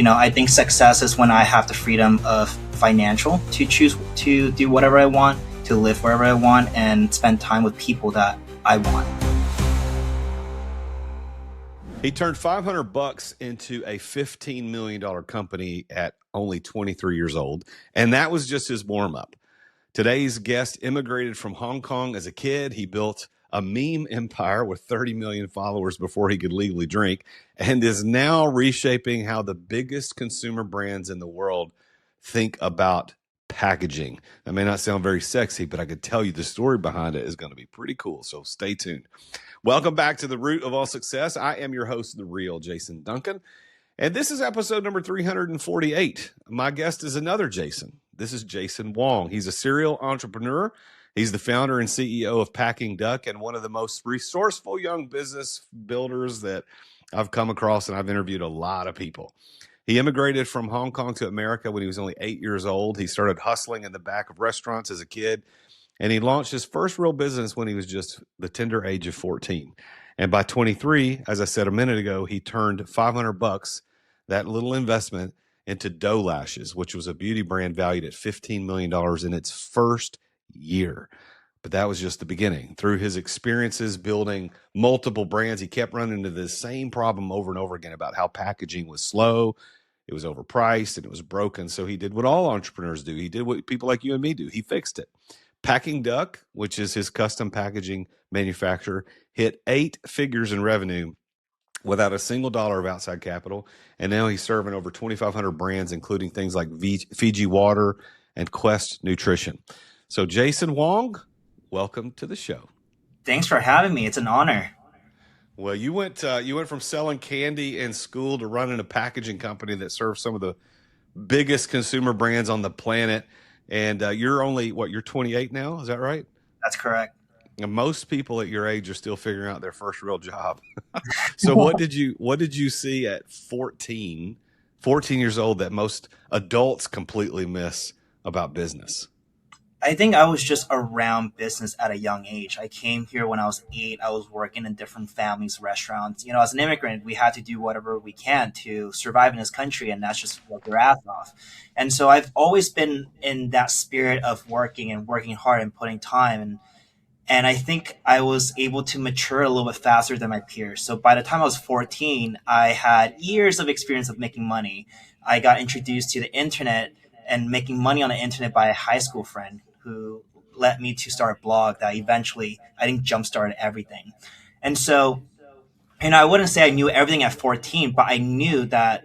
I think success is when I have the freedom of financial to choose to do whatever I want, to live wherever I want, and spend time with people that I want. He turned $500 into a $15 million company at only 23 years old, and that was just his warm-up. Today's guest immigrated from Hong Kong as a kid. He built a meme empire with 30 million followers before he could legally drink, and is now reshaping how the biggest consumer brands in the world think about packaging. That may not sound very sexy, but I could tell you the story behind it is going to be pretty cool, so stay tuned. Welcome back to The Root of All Success. I am your host, The Real Jason Duncan, and this is episode number 348. My guest is another Jason. This is Jason Wong. He's a serial entrepreneur. He's the founder and CEO of Packing Duck and one of the most resourceful young business builders that I've come across, and I've interviewed a lot of people. He immigrated from Hong Kong to America when he was only 8 years old. He started hustling in the back of restaurants as a kid, and he launched his first real business when he was just the tender age of 14. And by 23, as I said a minute ago, he turned $500, that little investment, into Doe Lashes, which was a beauty brand valued at $15 million in its first year. But that was just the beginning. Through his experiences building multiple brands, he kept running into the same problem over and over again about how packaging was slow, it was overpriced, and it was broken. So he did what all entrepreneurs do. He did what people like you and me do. He fixed it. Packing Duck, which is his custom packaging manufacturer, hit 8 figures in revenue without a single dollar of outside capital. And now he's serving over 2,500 brands, including things like Fiji Water and Quest Nutrition. So Jason Wong, welcome to the show. Thanks for having me. It's an honor. Well, you went from selling candy in school to running a packaging company that serves some of the biggest consumer brands on the planet. And you're only, you're 28 now? Is that right? That's correct. And most people at your age are still figuring out their first real job. So what did you see at 14 years old that most adults completely miss about business? I think I was just around business at a young age. I came here when I was 8. I was working in different families' restaurants. As an immigrant, we had to do whatever we can to survive in this country, and that's just work your ass off. And so I've always been in that spirit of working hard and putting time. And I think I was able to mature a little bit faster than my peers. So by the time I was 14, I had years of experience of making money. I got introduced to the internet and making money on the internet by a high school friend who led me to start a blog that eventually, I think, jump-started everything. And so, I wouldn't say I knew everything at 14, but I knew that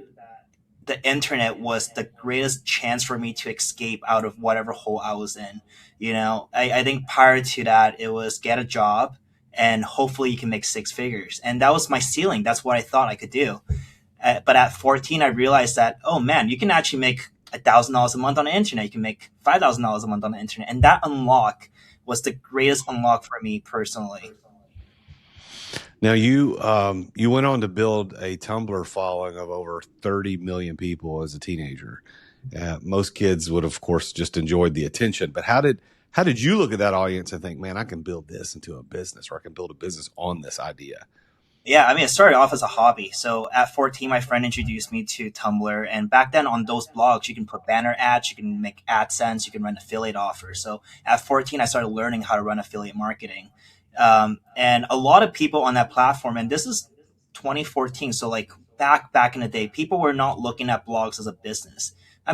the internet was the greatest chance for me to escape out of whatever hole I was in. I think prior to that, it was get a job and hopefully you can make 6 figures. And that was my ceiling. That's what I thought I could do. But at 14, I realized that, oh man, you can actually make $1,000 a month on the internet. You can make $5,000 a month on the internet. And that unlock was the greatest unlock for me personally. Now you went on to build a Tumblr following of over 30 million people as a teenager. Most kids would, of course, just enjoyed the attention. But how did you look at that audience and think, man, I can build this into a business, or I can build a business on this idea? Yeah, it started off as a hobby. So at 14, my friend introduced me to Tumblr. And back then on those blogs, you can put banner ads, you can make AdSense, you can run affiliate offers. So at 14, I started learning how to run affiliate marketing. And a lot of people on that platform, and this is 2014. So like back in the day, people were not looking at blogs as a business.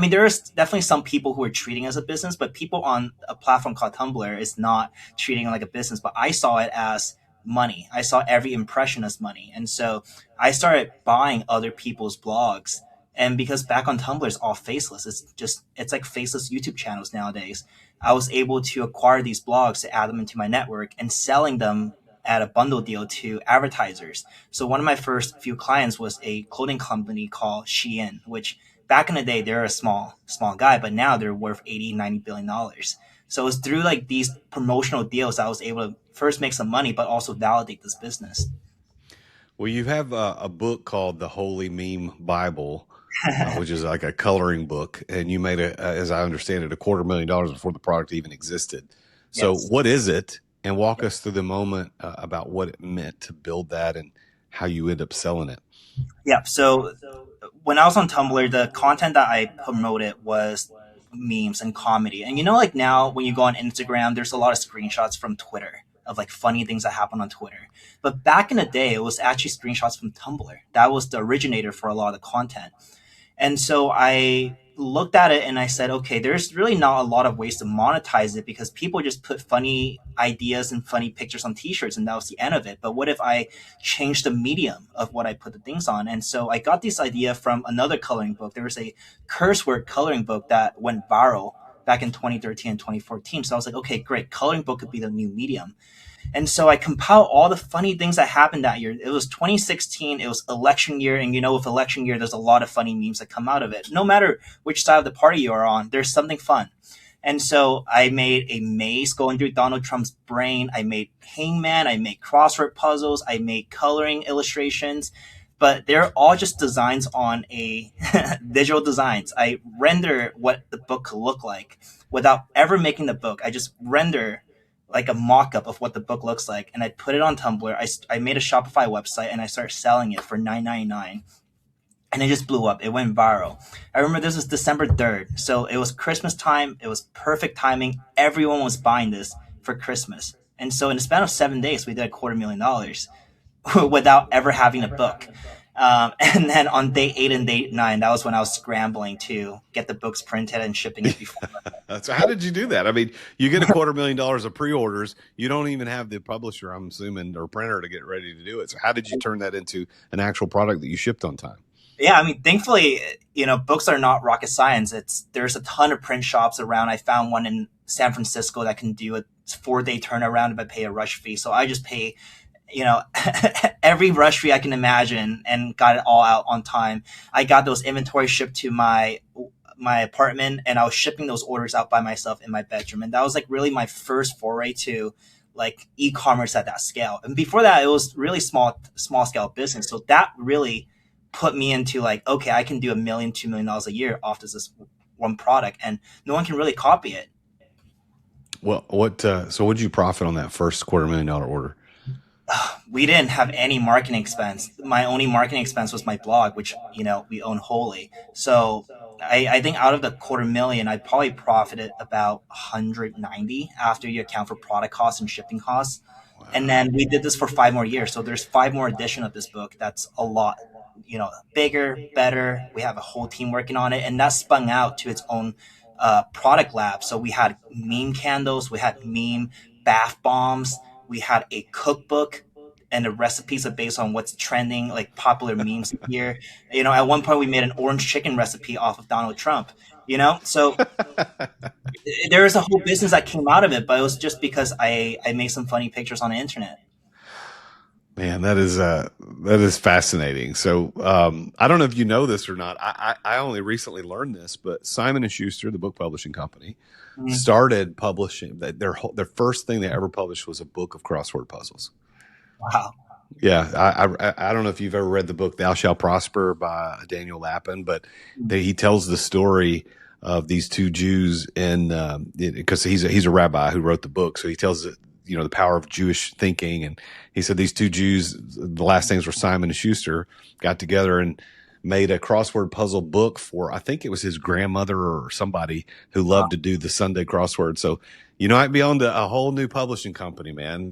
There is definitely some people who are treating it as a business, but people on a platform called Tumblr is not treating it like a business. But I saw it as money. I saw every impression as money. And so I started buying other people's blogs. And because back on Tumblr, it's all faceless. It's like faceless YouTube channels nowadays. I was able to acquire these blogs to add them into my network and selling them at a bundle deal to advertisers. So one of my first few clients was a clothing company called Shein, which back in the day, they're a small guy, but now they're worth $80-90 billion. So it's through like these promotional deals I was able to first make some money, but also validate this business. Well, you have a book called The Holy Meme Bible, which is like a coloring book. And you made as I understand it, $250,000 before the product even existed. So yes. What is it? And walk us through the moment about what it meant to build that and how you end up selling it. Yeah. So when I was on Tumblr, the content that I promoted was memes and comedy. And like now when you go on Instagram, there's a lot of screenshots from Twitter of like funny things that happen on Twitter. But back in the day, it was actually screenshots from Tumblr. That was the originator for a lot of the content. And so I looked at it and I said, okay, there's really not a lot of ways to monetize it because people just put funny ideas and funny pictures on t-shirts and that was the end of it. But what if I changed the medium of what I put the things on? And so I got this idea from another coloring book. There was a curse word coloring book that went viral back in 2013 and 2014. So I was like, okay, great. Coloring book could be the new medium. And so I compiled all the funny things that happened that year. It was 2016. It was election year. And with election year, there's a lot of funny memes that come out of it. No matter which side of the party you are on, there's something fun. And so I made a maze going through Donald Trump's brain. I made hangman. I made crossword puzzles. I made coloring illustrations. But they're all just designs on a digital designs. I render what the book could look like without ever making the book. I just render like a mock-up of what the book looks like and I put it on Tumblr. I made a Shopify website and I started selling it for $9.99 and it just blew up. It went viral. I remember this was December 3rd. So it was Christmas time. It was perfect timing. Everyone was buying this for Christmas. And so in the span of 7 days, we did $250,000 without ever having a book. And then on day 8 and day 9, that was when I was scrambling to get the books printed and shipping it before. So how did you do that? I mean, you get $250,000 of pre-orders. You don't even have the publisher, I'm assuming, or printer to get ready to do it. So how did you turn that into an actual product that you shipped on time? Yeah, I mean, thankfully, books are not rocket science. There's a ton of print shops around. I found one in San Francisco that can do a 4-day turnaround if I pay a rush fee. So I just pay, you know, every rush fee I can imagine and got it all out on time. I got those inventory shipped to my apartment and I was shipping those orders out by myself in my bedroom. And that was like really my first foray to like e-commerce at that scale. And before that, it was really small scale business. So that really put me into like, okay, I can do $1 million, $2 million a year off this one product and no one can really copy it. Well, so what did you profit on that first $250,000 order? We didn't have any marketing expense. My only marketing expense was my blog, which we own wholly. So I think out of the 250,000, I probably profited about 190 after you account for product costs and shipping costs. And Wow. then we did this for 5 more years. So there's 5 more edition of this book. That's a lot, bigger, better. We have a whole team working on it, and that spun out to its own product lab. So we had meme candles, we had meme bath bombs, we had a cookbook, and the recipes are based on what's trending, like popular memes here. At one point we made an orange chicken recipe off of Donald Trump. So there was a whole business that came out of it, but it was just because I made some funny pictures on the internet. Man, that is fascinating. So I don't know if you know this or not. I only recently learned this, but Simon and Schuster, the book publishing company, Mm, started publishing that their first thing they ever published was a book of crossword puzzles. wow. Yeah, I don't know if you've ever read the book "Thou Shalt Prosper" by Daniel Lapin, but he tells the story of these two Jews, and because he's a rabbi who wrote the book, so he tells the power of Jewish thinking, and he said these two Jews, the last names were Simon and Schuster, got together and made a crossword puzzle book for, I think it was his grandmother or somebody who loved to do the Sunday crossword. So might be on to a whole new publishing company, man.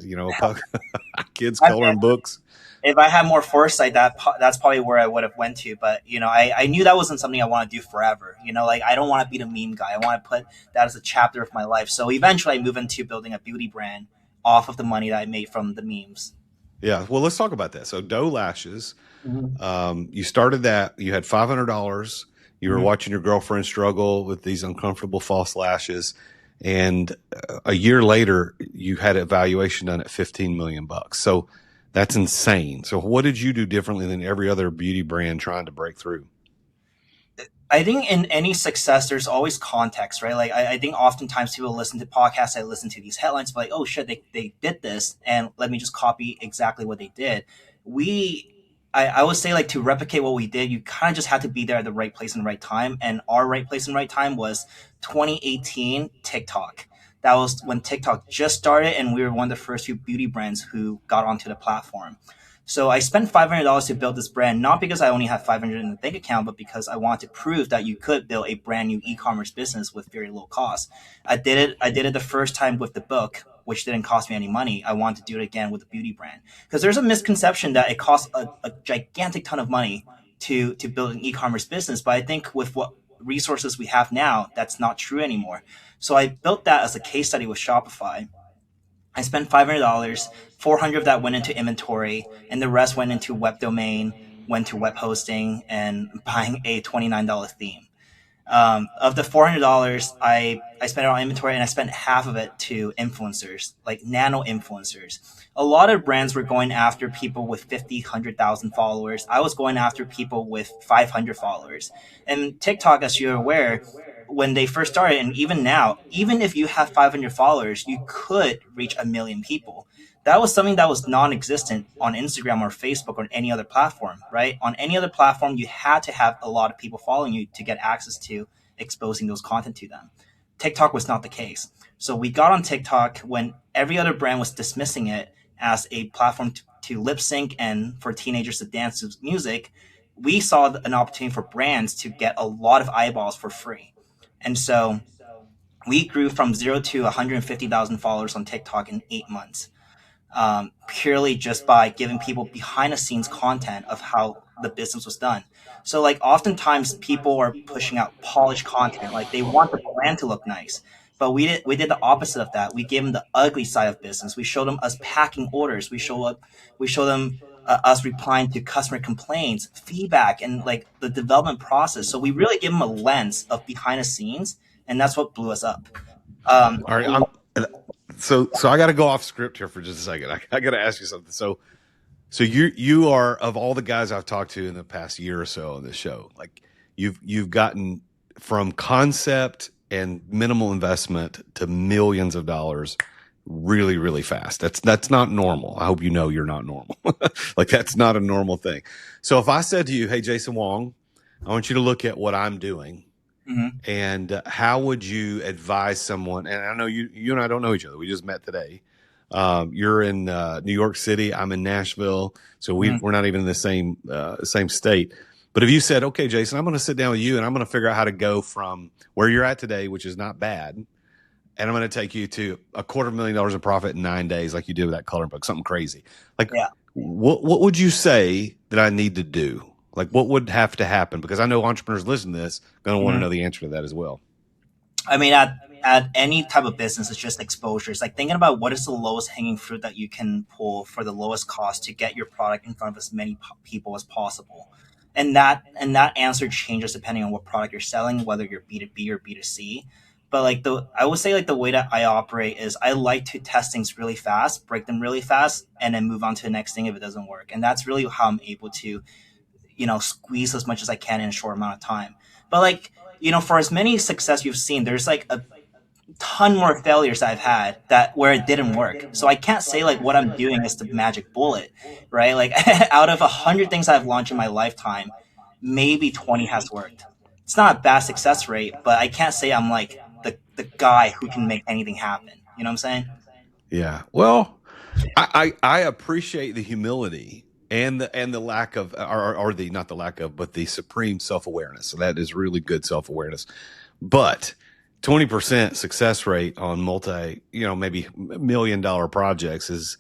Kids coloring books. If I had more foresight, that's probably where I would have went to. But I knew that wasn't something I want to do forever. Like I don't want to be the meme guy. I want to put that as a chapter of my life. So eventually, I move into building a beauty brand off of the money that I made from the memes. Yeah. Well, let's talk about that. So Doe Lashes, Mm-hmm. you started that, you had $500. You were Mm-hmm. watching your girlfriend struggle with these uncomfortable false lashes. And a year later, you had a valuation done at 15 million bucks. So that's insane. So what did you do differently than every other beauty brand trying to break through? I think in any success, there's always context, right? Like I think oftentimes people listen to podcasts, I listen to these headlines, but like, oh shit, they did this, and let me just copy exactly what they did. We, I would say like to replicate what we did, you kind of just had to be there at the right place and right time. And our right place and right time was 2018 TikTok. That was when TikTok just started, and we were one of the first few beauty brands who got onto the platform. So I spent $500 to build this brand, not because I only had 500 in the bank account, but because I wanted to prove that you could build a brand new e-commerce business with very low cost. I did it the first time with the book, which didn't cost me any money. I want to do it again with a beauty brand because there's a misconception that it costs a gigantic ton of money to build an e-commerce business. But I think with what resources we have now, that's not true anymore. So I built that as a case study with Shopify. I spent $500. 400 of that went into inventory, and the rest went into web domain, went to web hosting, and buying a $29 theme. Of the $400, I spent it on inventory, and I spent half of it to influencers, like nano influencers. A lot of brands were going after people with 50, 100,000 followers. I was going after people with 500 followers. And TikTok, as you're aware, when they first started, and even now, even if you have 500 followers, you could reach a million people. That was something that was non-existent on Instagram or Facebook or any other platform, right? On any other platform, you had to have a lot of people following you to get access to exposing those content to them. TikTok was not the case. So we got on TikTok when every other brand was dismissing it as a platform to lip sync and for teenagers to dance to music. We saw an opportunity for brands to get a lot of eyeballs for free. And so we grew from zero to 150,000 followers on TikTok in 8 months, purely just by giving people behind the scenes content of how the business was done. So like oftentimes people are pushing out polished content, like they want the brand to look nice. But we did the opposite of that. We gave them the ugly side of business. We showed them us packing orders. We show them us replying to customer complaints, feedback, and like the development process. So we really give them a lens of behind the scenes, and that's what blew us up. All right. So I got to go off script here for just a second. I got to ask you something. So you are, of all the guys I've talked to in the past year or so on this show, like you've gotten from concept and minimal investment to millions of dollars really, really fast. That's not normal. I hope you know you're not normal. Like that's not a normal thing. So if I said to you, "Hey, Jason Wong, I want you to look at what I'm doing," and how would you advise someone? And I know you and I don't know each other. We just met today. You're in New York City. I'm in Nashville, so we're not even in the same state. But if you said, "Okay, Jason, I'm going to sit down with you and I'm going to figure out how to go from where you're at today, which is not bad, and I'm going to take you to $250,000 of profit in 9 days, like you did with that coloring book, something crazy." Like, Yeah. what would you say that I need to do? Like, what would have to happen? Because I know entrepreneurs listening to this going to want to know the answer to that as well. I mean, at any type of business, it's just exposure. It's like thinking about what is the lowest hanging fruit that you can pull for the lowest cost to get your product in front of as many people as possible. And that answer changes depending on what product you're selling, whether you're B2B or B2C. But like I would say like the way that I operate is I like to test things really fast, break them really fast, and then move on to the next thing if it doesn't work. And that's really how I'm able to, squeeze as much as I can in a short amount of time. But like, for as many success you've seen, there's like a ton more failures I've had that where it didn't work. So I can't say like what I'm doing is the magic bullet, right? Like out of 100 things I've launched in my lifetime, maybe 20 has worked. It's not a bad success rate, but I can't say I'm like the guy who can make anything happen. You know what I'm saying? Yeah. Well, I appreciate the humility and the lack of, or the not the lack of, but the supreme self awareness. So that is really good self awareness. But 20% success rate on maybe $1 million projects is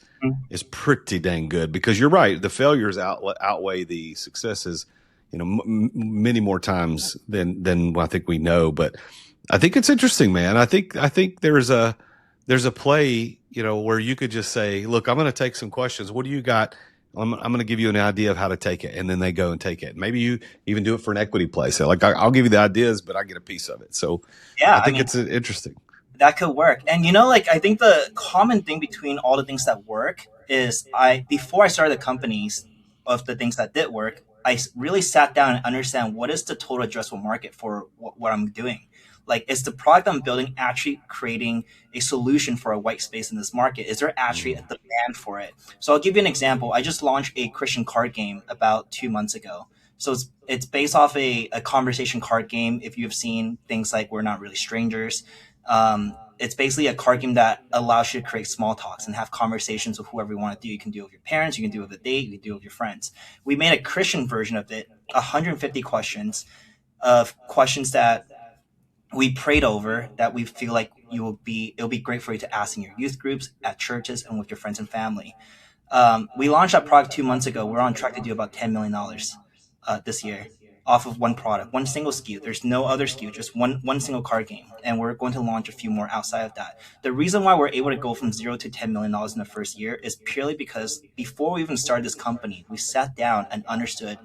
pretty dang good, because you're right. The failures outweigh the successes, many more times than I think we know. But I think it's interesting, man. I think there's a play, where you could just say, "Look, I'm going to take some questions. What do you got? I'm going to give you an idea of how to take it," and then they go and take it. Maybe you even do it for an equity play. So, like, I'll give you the ideas, but I get a piece of it. So, Yeah, I think it's interesting. that could work. And like I think the common thing between all the things that work is before I started the companies, of the things that did work, I really sat down and understand what is the total addressable market for what I'm doing. Like, is the product I'm building actually creating a solution for a white space in this market? Is there actually a demand for it? So I'll give you an example. I just launched a Christian card game about 2 months ago. So it's based off a conversation card game. If you've seen things like We're Not Really Strangers, It's basically a card game that allows you to create small talks and have conversations with whoever you want to do. You can do it with your parents, you can do it with a date, you can do it with your friends. We made a Christian version of it, 150 questions of questions that we prayed over that we feel like it'll be great for you to ask in your youth groups, at churches, and with your friends and family. We launched that product 2 months ago. We're on track to do about $10 million this year off of one product, one single SKU. There's no other SKU, just one single card game, and we're going to launch a few more outside of that. The reason why we're able to go from $0 to $10 million in the first year is purely because before we even started this company, we sat down and understood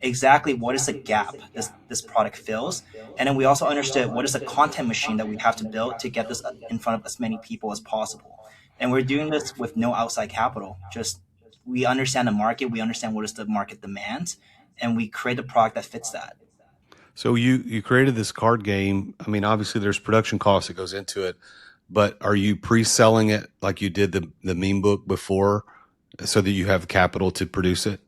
exactly what is the gap this product fills, and then we also understood what is the content machine that we have to build to get this in front of as many people as possible. And we're doing this with no outside capital. Just we understand the market, we understand what is the market demands, and we create a product that fits that. So you created this card game. I mean, obviously there's production cost that goes into it, but are you pre-selling it like you did the meme book before, so that you have capital to produce it?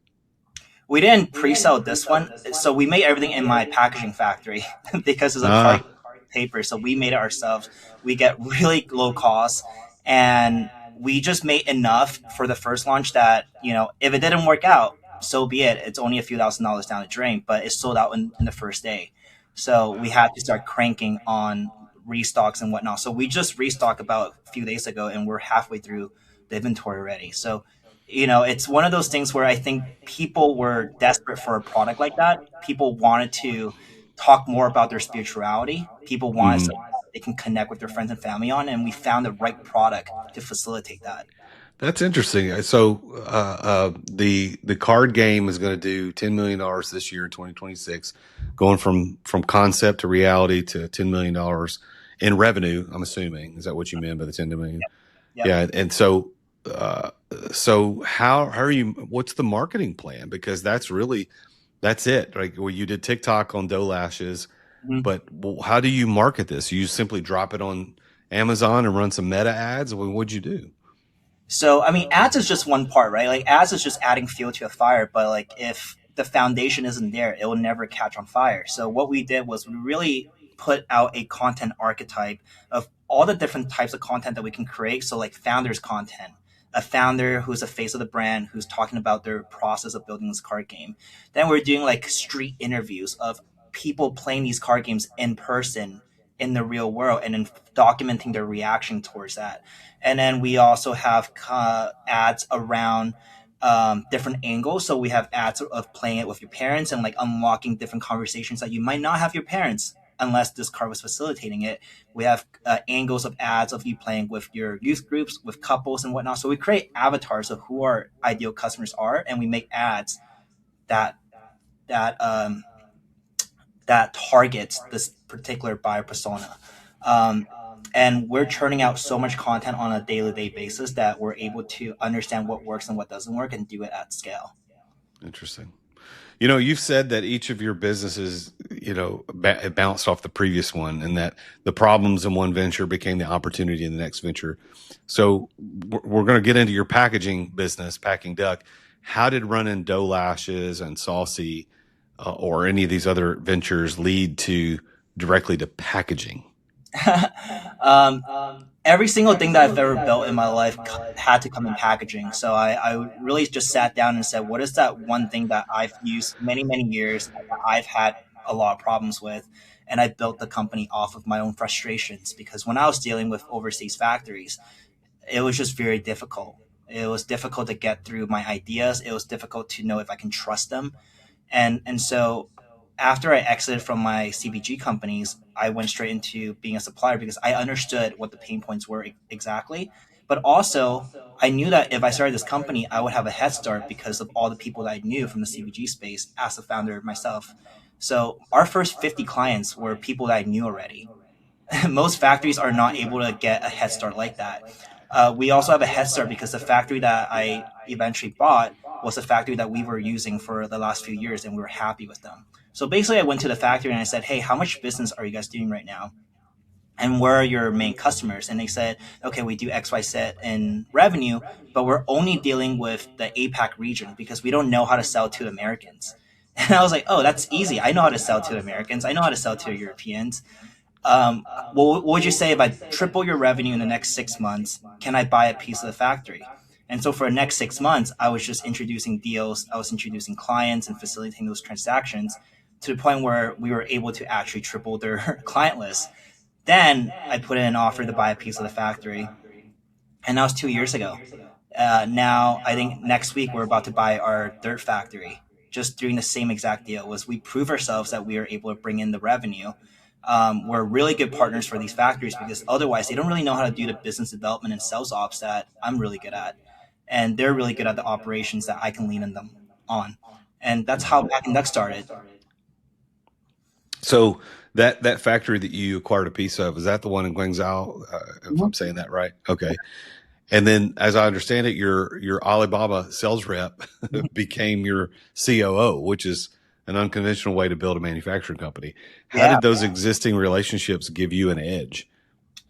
We didn't pre-sell this one, so we made everything in my packaging factory because it's a card Ah, paper. So we made it ourselves. We get really low cost, and we just made enough for the first launch that if it didn't work out, so be it. It's only a few $1,000s down the drain, but it sold out in the first day. So we had to start cranking on restocks and whatnot. So we just restocked about a few days ago, and we're halfway through the inventory already. So it's one of those things where I think people were desperate for a product like that. People wanted to talk more about their spirituality. People wanted mhm. something that they can connect with their friends and family on, and we found the right product to facilitate that. That's interesting. So the card game is going to do $10 million this year in 2026, going from concept to reality to $10 million in revenue. I'm assuming, is that what you meant by the 10 million? Yep. Yeah, and uh, so how are you? What's the marketing plan? Because that's it. Like, well, you did TikTok on dough lashes, Mhm. but how do you market this? You simply drop it on Amazon and run some meta ads. Well, what'd you do? So, I mean, ads is just one part, right? Like, ads is just adding fuel to a fire, but like, if the foundation isn't there, it will never catch on fire. So, what we did was we really put out a content archetype of all the different types of content that we can create. So, like, founders content, a founder who's the face of the brand, who's talking about their process of building this card game. Then we're doing like street interviews of people playing these card games in person in the real world and then documenting their reaction towards that. And then we also have ads around different angles. So we have ads of playing it with your parents and like unlocking different conversations that you might not have your parents unless this card was facilitating it. We have angles of ads of you playing with your youth groups, with couples and whatnot. So we create avatars of who our ideal customers are, and we make ads that that um, that targets this particular buyer persona. Um, and we're churning out so much content on a daily day basis that we're able to understand what works and what doesn't work and do it at scale. Interesting. You've said that each of your businesses, bounced off the previous one, and that the problems in one venture became the opportunity in the next venture. So we're going to get into your packaging business, Packing Duck. How did running Dough Lashes and Saucy, or any of these other ventures, lead to directly to packaging? um, every single thing that I've ever built in my life had to come in packaging. So I really just sat down and said, what is that one thing that I've used many, many years that I've had a lot of problems with? And I built the company off of my own frustrations because when I was dealing with overseas factories, it was just very difficult. It was difficult to get through my ideas. It was difficult to know if I can trust them. And so after I exited from my CPG companies, I went straight into being a supplier because I understood what the pain points were exactly. But also, I knew that if I started this company, I would have a head start because of all the people that I knew from the CPG space as a founder myself. So our first 50 clients were people that I knew already. Most factories are not able to get a head start like that. We also have a head start because the factory that I eventually bought was a factory that we were using for the last few years and we were happy with them. So basically, I went to the factory and I said, hey, how much business are you guys doing right now? And where are your main customers? And they said, okay, we do XYZ in revenue, but we're only dealing with the APAC region because we don't know how to sell to Americans. And I was like, oh, that's easy. I know how to sell to Americans. I know how to sell to Europeans. What would you say if I triple your revenue in the next 6 months? Can I buy a piece of the factory? And so for the next 6 months, I was just introducing deals, I was introducing clients and facilitating those transactions to the point where we were able to actually triple their client list. Then I put in an offer to buy a piece of the factory, and that was 2 years ago. Now I think next week we're about to buy our third factory. Just doing the same exact deal was we prove ourselves that we are able to bring in the revenue. We're really good partners for these factories because otherwise they don't really know how to do the business development and sales ops that I'm really good at, and they're really good at the operations that I can lean on them on. And that's how Back and Duck started. So that factory that you acquired a piece of, is that the one in Guangzhou? If I'm saying that right? Okay. And then, as I understand it, your Alibaba sales rep became your COO, which is an unconventional way to build a manufacturing company. How Yeah. did those existing relationships give you an edge?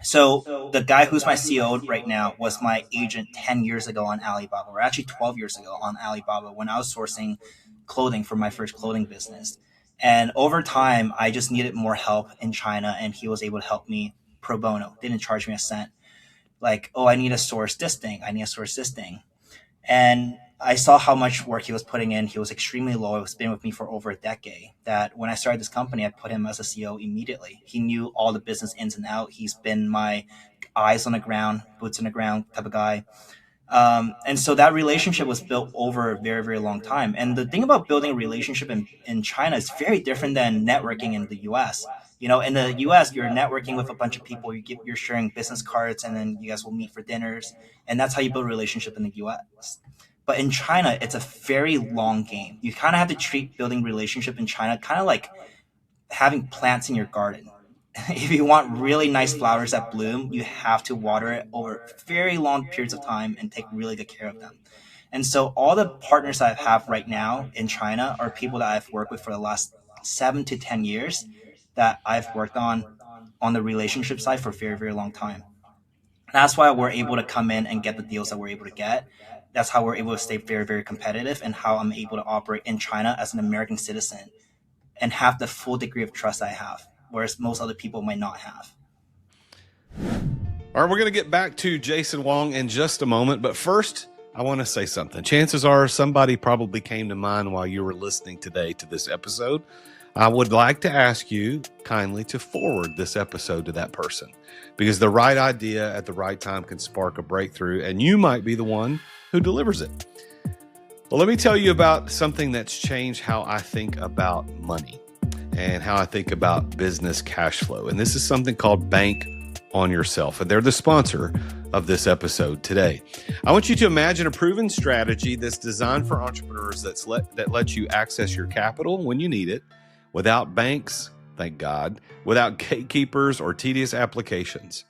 So the guy who's my CEO right now was my agent 10 years ago on Alibaba, or actually 12 years ago on Alibaba when I was sourcing clothing for my first clothing business. And over time, I just needed more help in China, and he was able to help me pro bono. Didn't charge me a cent. Like, oh, I need to source this thing. I need to source this thing. And I saw how much work he was putting in. He was extremely loyal. He's been with me for over a decade. That when I started this company, I put him as a CEO immediately. He knew all the business ins and out. He's been my eyes on the ground, boots on the ground type of guy. And so that relationship was built over a very, very long time. And the thing about building a relationship in China is very different than networking in the US. You know, in the US, you're networking with a bunch of people, you're sharing business cards, and then you guys will meet for dinners. And that's how you build a relationship in the US. But in China, it's a very long game. You kind of have to treat building relationship in China kind of like having plants in your garden. If you want really nice flowers that bloom, you have to water it over very long periods of time and take really good care of them. And so all the partners I have right now in China are people that I've worked with for the last 7 to 10 years that I've worked on the relationship side for a very, very long time. That's why we're able to come in and get the deals that we're able to get. That's how we're able to stay very, very competitive, and how I'm able to operate in China as an American citizen and have the full degree of trust I have, whereas most other people might not have. All right, we're going to get back to Jason Wong in just a moment. But first, I want to say something. Chances are somebody probably came to mind while you were listening today to this episode. I would like to ask you kindly to forward this episode to that person, because the right idea at the right time can spark a breakthrough, and you might be the one who delivers it. Well, let me tell you about something that's changed how I think about money and how I think about business cash flow. And this is something called Bank on Yourself. And they're the sponsor of this episode today. I want you to imagine a proven strategy that's designed for entrepreneurs that lets you access your capital when you need it, without banks, thank God, without gatekeepers or tedious applications.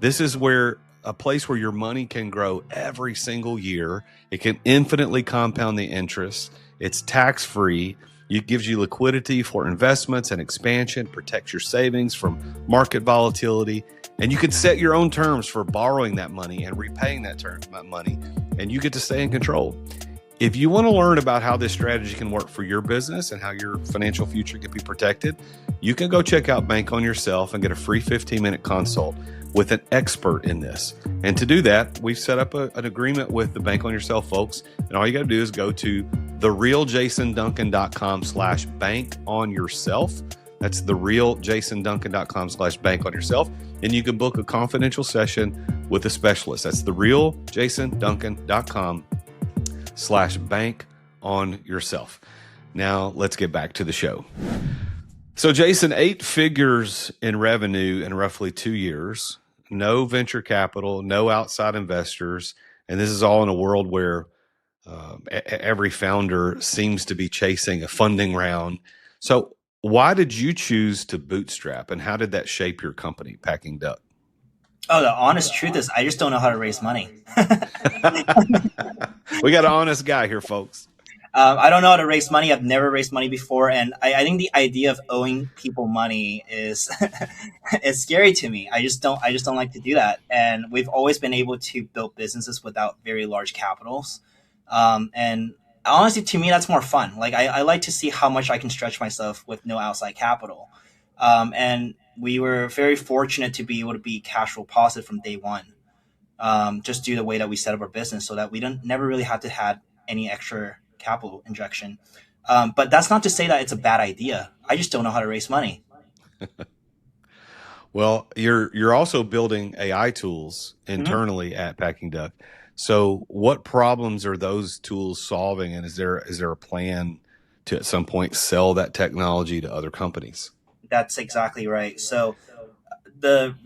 This is where a place where your money can grow every single year. It can infinitely compound the interest. It's tax-free. It gives you liquidity for investments and expansion, protects your savings from market volatility, and you can set your own terms for borrowing that money and repaying that money, and you get to stay in control. If you want to learn about how this strategy can work for your business and how your financial future can be protected, you can go check out Bank on Yourself and get a free 15-minute consult with an expert in this. And to do that, we've set up an agreement with the Bank on Yourself folks. And all you got to do is go to therealjasonduncan.com/bank on yourself. That's therealjasonduncan.com/bank on yourself. And you can book a confidential session with a specialist. That's therealjasonduncan.com/bank on yourself. Now let's get back to the show. So Jason, 8 figures in revenue in roughly 2 years, no venture capital, no outside investors. And this is all in a world where every founder seems to be chasing a funding round. So why did you choose to bootstrap, and how did that shape your company, Packing Duck? Oh, the honest truth is, I just don't know how to raise money. We got an honest guy here, folks. I don't know how to raise money. I've never raised money before, and I think the idea of owing people money is it's scary to me. I just don't. I just don't like to do that. And we've always been able to build businesses without very large capitals. And honestly, to me, that's more fun. Like I like to see how much I can stretch myself with no outside capital. And we were very fortunate to be able to be cash flow positive from day one, just due to the way that we set up our business, so that we don't never really have to had any extra capital injection. But that's not to say that it's a bad idea. I just don't know how to raise money. Well, you're also building AI tools Mhm. internally at Packing Duck. So, what problems are those tools solving, and is there a plan to at some point sell that technology to other companies? That's exactly right. So the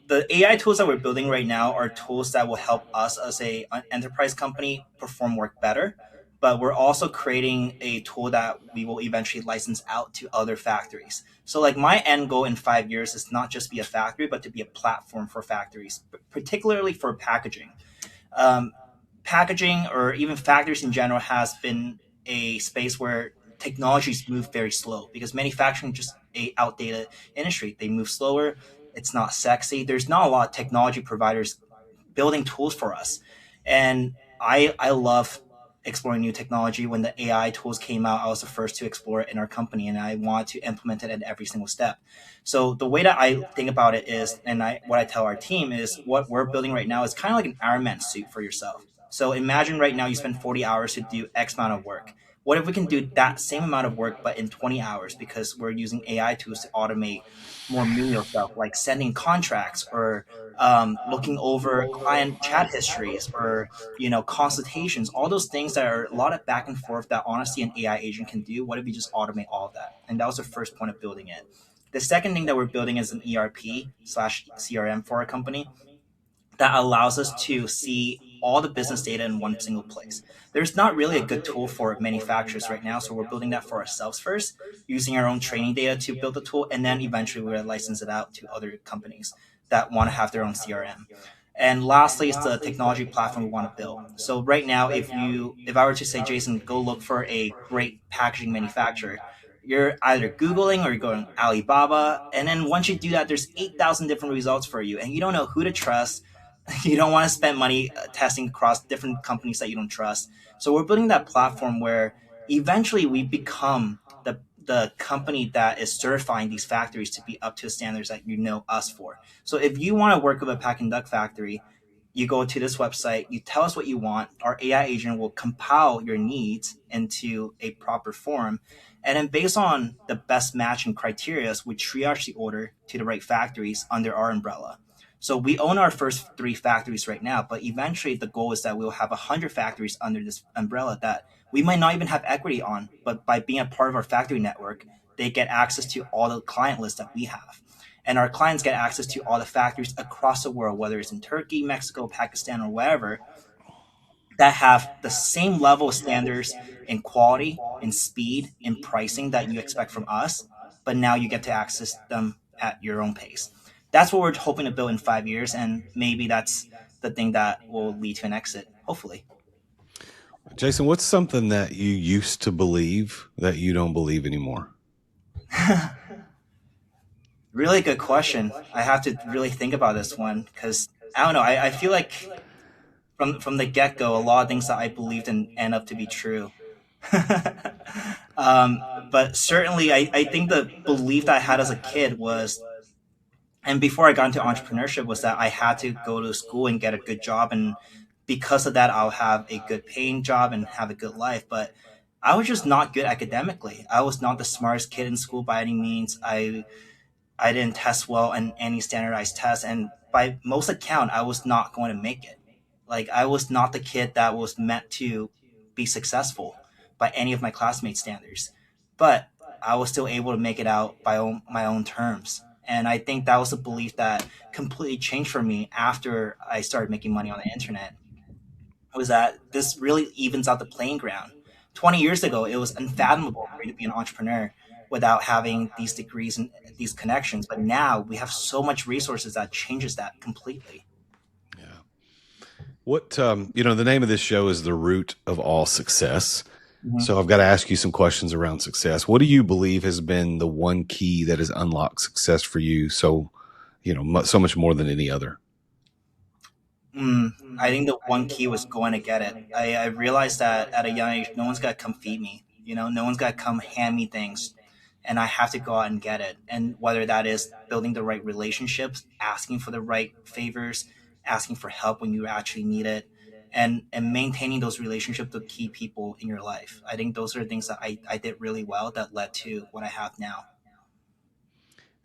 the AI tools that we're building right now are tools that will help us as a an enterprise company perform work better. But we're also creating a tool that we will eventually license out to other factories. So, like, my end goal in 5 years is not just be a factory, but to be a platform for factories, particularly for packaging. Um, Packaging or even factories in general has been a space where technologies move very slow because manufacturing is just a outdated industry. They move slower. It's not sexy. There's not a lot of technology providers building tools for us. And I love exploring new technology. When the AI tools came out, I was the first to explore it in our company, and I want to implement it at every single step. So the way that I think about it is, and I what I tell our team is, what we're building right now is kind of like an Iron Man suit for yourself. So imagine right now you spend 40 hours to do X amount of work. What if we can do that same amount of work but in 20 hours, because we're using AI tools to automate more menial stuff like sending contracts, or looking over client chat histories, or consultations, all those things that are a lot of back and forth that honestly an AI agent can do. What if we just automate all of that? And that was the first point of building it. The second thing that we're building is an ERP/CRM for our company that allows us to see all the business data in one single place. There's not really a good tool for manufacturers right now, so we're building that for ourselves first, using our own training data to build the tool, and then eventually we're going to license it out to other companies that want to have their own CRM. And lastly is the technology platform we want to build. So right now, if I were to say, Jason, go look for a great packaging manufacturer, you're either Googling or you're going Alibaba. And then once you do that, there's 8,000 different results for you. And you don't know who to trust. You don't want to spend money testing across different companies that you don't trust. So we're building that platform where eventually we become the company that is certifying these factories to be up to the standards that you know us for. So if you want to work with a pack and duck factory, you go to this website, you tell us what you want. Our AI agent will compile your needs into a proper form. And then, based on the best matching criteria, we triage the order to the right factories under our umbrella. So we own our first three factories right now, but eventually the goal is that we'll have 100 factories under this umbrella that we might not even have equity on, but by being a part of our factory network, they get access to all the client lists that we have. And our clients get access to all the factories across the world, whether it's in Turkey, Mexico, Pakistan, or wherever, that have the same level of standards in quality, in speed, in pricing that you expect from us, but now you get to access them at your own pace. That's what we're hoping to build in 5 years, and maybe that's the thing that will lead to an exit, hopefully. Jason, what's something that you used to believe that you don't believe anymore? Really good question. I have to really think about this one because I don't know. I feel like from the get go, a lot of things that I believed in end up to be true. But certainly, I think the belief that I had as a kid was, and before I got into entrepreneurship, was that I had to go to school and get a good job, and because of that, I'll have a good paying job and have a good life. But I was just not good academically. I was not the smartest kid in school by any means. I didn't test well in any standardized test, and by most account, I was not going to make it. Like, I was not the kid that was meant to be successful by any of my classmates' standards, but I was still able to make it out by my own terms. And I think that was a belief that completely changed for me after I started making money on the internet. Was that this really evens out the playing ground? 20 years ago, it was unfathomable for me to be an entrepreneur without having these degrees and these connections. But now we have so much resources that changes that completely. Yeah. The name of this show is The Root of All Success. Mhm. So I've got to ask you some questions around success. What do you believe has been the one key that has unlocked success for you? So, so much more than any other. I think the one key was going to get it. I realized that at a young age, no one's got to come feed me. No one's got to come hand me things. and I have to go out and get it. And whether that is building the right relationships, asking for the right favors, asking for help when you actually need it, and maintaining those relationships with key people in your life. I think those are things that I did really well that led to what I have now.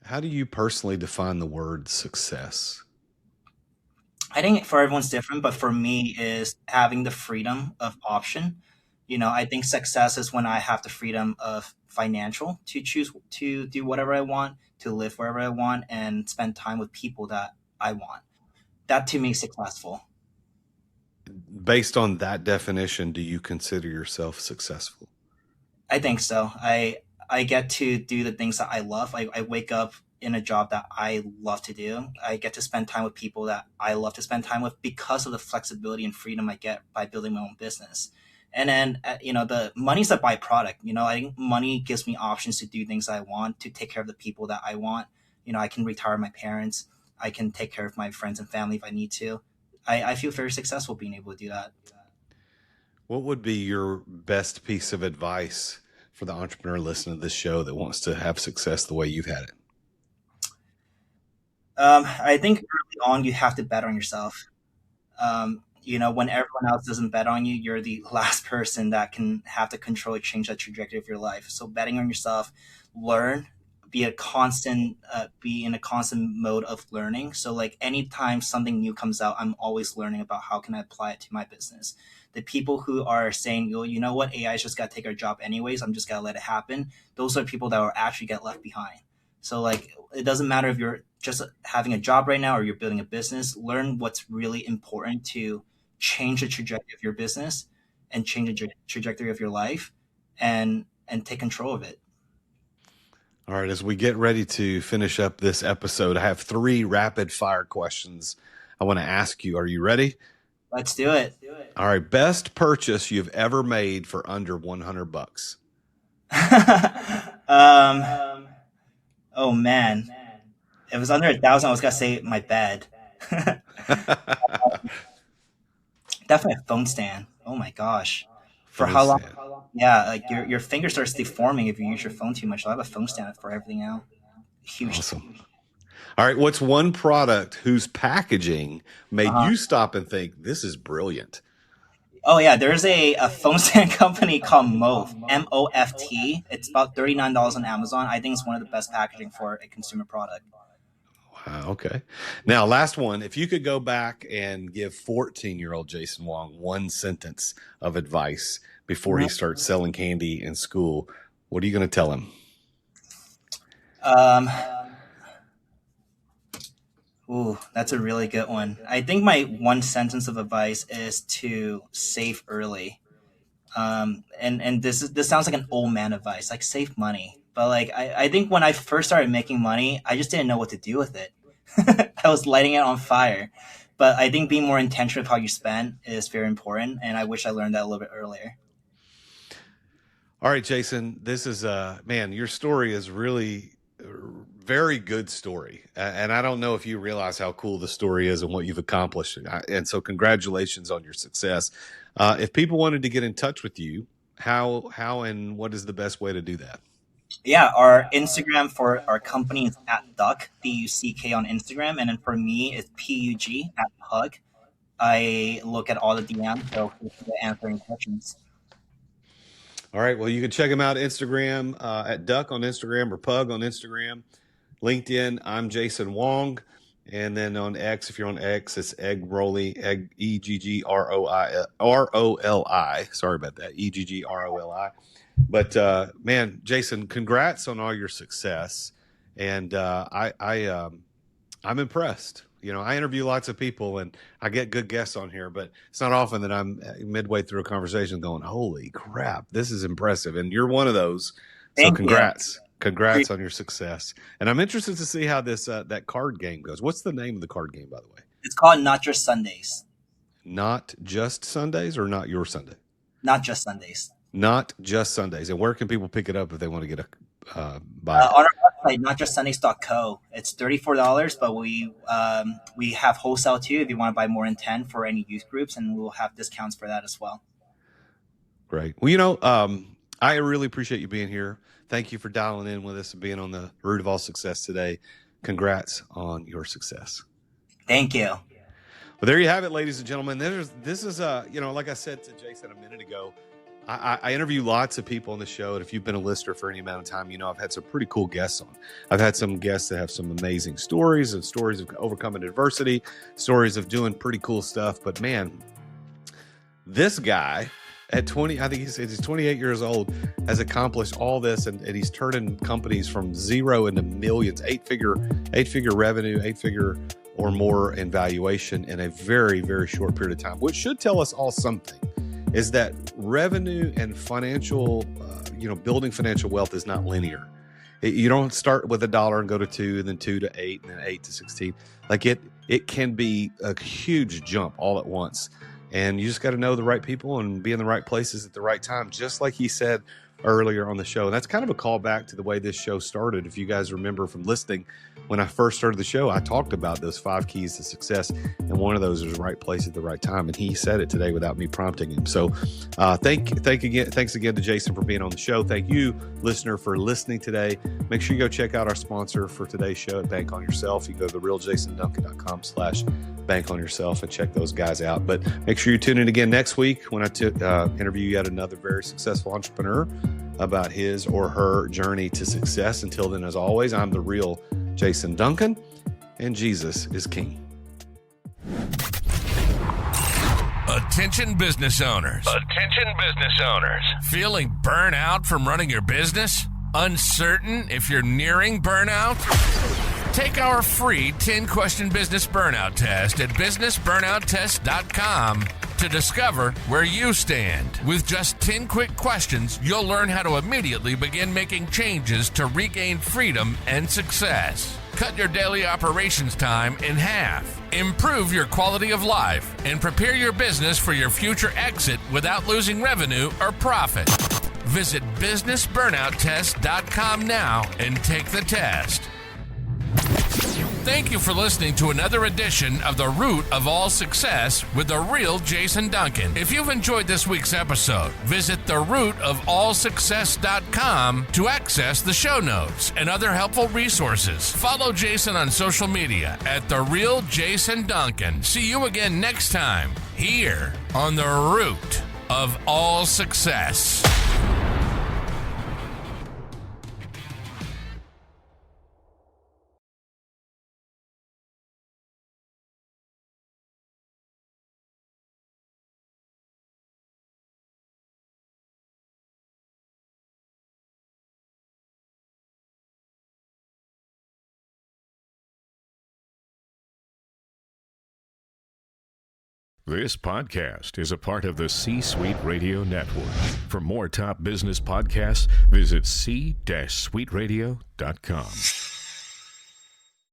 How do you personally define the word success? I think for everyone's different, but for me is having the freedom of option. I think success is when I have the freedom of financial to choose to do whatever I want, to live wherever I want, and spend time with people that I want. That to me is successful. Based on that definition, do you consider yourself successful? I think so. I get to do the things that I love. I wake up in a job that I love to do. I get to spend time with people that I love to spend time with because of the flexibility and freedom I get by building my own business. And then the money's a byproduct. I think money gives me options to do things I want, to take care of the people that I want. I can retire my parents. I can take care of my friends and family if I need to. I feel very successful being able to do that. What would be your best piece of advice for the entrepreneur listening to this show that wants to have success the way you've had it? I think early on you have to bet on yourself. When everyone else doesn't bet on you, you're the last person that can have the control to change the trajectory of your life. So betting on yourself, learn, be in a constant mode of learning. So like anytime something new comes out, I'm always learning about how can I apply it to my business. The people who are saying, "Well, you know what, AI's just got to take our job anyways. I'm just gonna let it happen." Those are people that will actually get left behind. So like it doesn't matter if you're just having a job right now or you're building a business. Learn what's really important to change the trajectory of your business and change the trajectory of your life, and take control of it. All right, as we get ready to finish up this episode, I have 3 rapid fire questions I want to ask you. Are you ready? Let's do it. All right, best purchase you've ever made for under 100 bucks. um oh man, if it was under 1,000 I was gonna say my bed. Definitely a phone stand. Oh my gosh. For Phone how long? stand. Yeah, like your finger starts deforming if you use your phone too much. So I have a phone stand for everything now. Huge. Awesome. All right, what's one product whose packaging made Uh-huh. you stop and think, this is brilliant? Oh yeah, there's a phone stand company called Moft. It's about $39 on Amazon. I think it's one of the best packaging for a consumer product. Wow, okay. Now, last one. If you could go back and give 14-year-old Jason Wong one sentence of advice before he Mhm. starts selling candy in school, what are you going to tell him? Um, Ooh, that's a really good one. I think my one sentence of advice is to save early. And this sounds like an old man advice, like save money. But like I think when I first started making money, I just didn't know what to do with it. I was lighting it on fire. But I think being more intentional with how you spend is very important, and I wish I learned that a little bit earlier. All right, Jason, this is man, your story is really very good story. And I don't know if you realize how cool the story is and what you've accomplished. And so congratulations on your success. If people wanted to get in touch with you, how and what is the best way to do that? Yeah, our Instagram for our company is at Duck, Duck on Instagram, and then for me it's PUG at Pug. I look at all the DMs, so feel free to answer any questions. All right. Well, you can check him out Instagram at Duck on Instagram or Pug on Instagram. LinkedIn, I'm Jason Wong. And then on X, if you're on X, it's Egg Rolly, Egg EGGROLI. Sorry about that. EGGROLI. But man, Jason, congrats on all your success. And I'm impressed. You know, I interview lots of people and I get good guests on here, but it's not often that I'm midway through a conversation going, holy crap, this is impressive. And you're one of those. So Thank you. congrats. Congrats on your success. And I'm interested to see how this that card game goes. What's the name of the card game, by the way? It's called Not Just Sundays. Not Just Sundays or Not Your Sunday? Not Just Sundays. Not Just Sundays. And where can people pick it up if they want to get a buy it? On our website, notjustsundays.co. It's $34, but we have wholesale too if you want to buy more than 10 for any youth groups, and we'll have discounts for that as well. Great. Well, you know, I really appreciate you being here. Thank you for dialing in with us and being on the root of all success today. Congrats on your success. Thank you. Well, there you have it, ladies and gentlemen. This is like I said to Jason a minute ago, I interview lots of people on the show, and if you've been a listener for any amount of time, I've had some pretty cool guests on. I've had some guests that have some amazing stories of overcoming adversity, stories of doing pretty cool stuff. But man, this guy at 20, I think he's 28 years old, has accomplished all this, and he's turning companies from zero into millions, eight-figure revenue, eight-figure or more in valuation in a very, very short period of time, which should tell us all something. Is that revenue and financial, building financial wealth is not linear. You don't start with $1 and go to 2, and then 2 to 8, and then 8 to 16. Like it can be a huge jump all at once. And you just got to know the right people and be in the right places at the right time, just like he said earlier on the show. And that's kind of a callback to the way this show started. If you guys remember from listening, when I first started the show, I talked about those 5 keys to success, and one of those is the right place at the right time. And he said it today without me prompting him. So thanks again to Jason for being on the show. Thank you, listener, for listening today. Make sure you go check out our sponsor for today's show at Bank on Yourself. You go to therealjasonduncan.com/bank on yourself and check those guys out. But make sure you tune in again next week when I interview yet another very successful entrepreneur about his or her journey to success. Until then, as always, I'm the real Jason Duncan, and Jesus is King. Attention business owners. Attention business owners. Feeling burnout from running your business? Uncertain if you're nearing burnout? Take our free 10-question business burnout test at businessburnouttest.com to discover where you stand. With just 10 quick questions, you'll learn how to immediately begin making changes to regain freedom and success. Cut your daily operations time in half. Improve your quality of life and prepare your business for your future exit without losing revenue or profit. Visit businessburnouttest.com now and take the test. Thank you for listening to another edition of The Root of All Success with the real Jason Duncan. If you've enjoyed this week's episode, visit therootofallsuccess.com to access the show notes and other helpful resources. Follow Jason on social media at The Real Jason Duncan. See you again next time here on The Root of All Success. This podcast is a part of the C-Suite Radio Network. For more top business podcasts, visit c-suiteradio.com.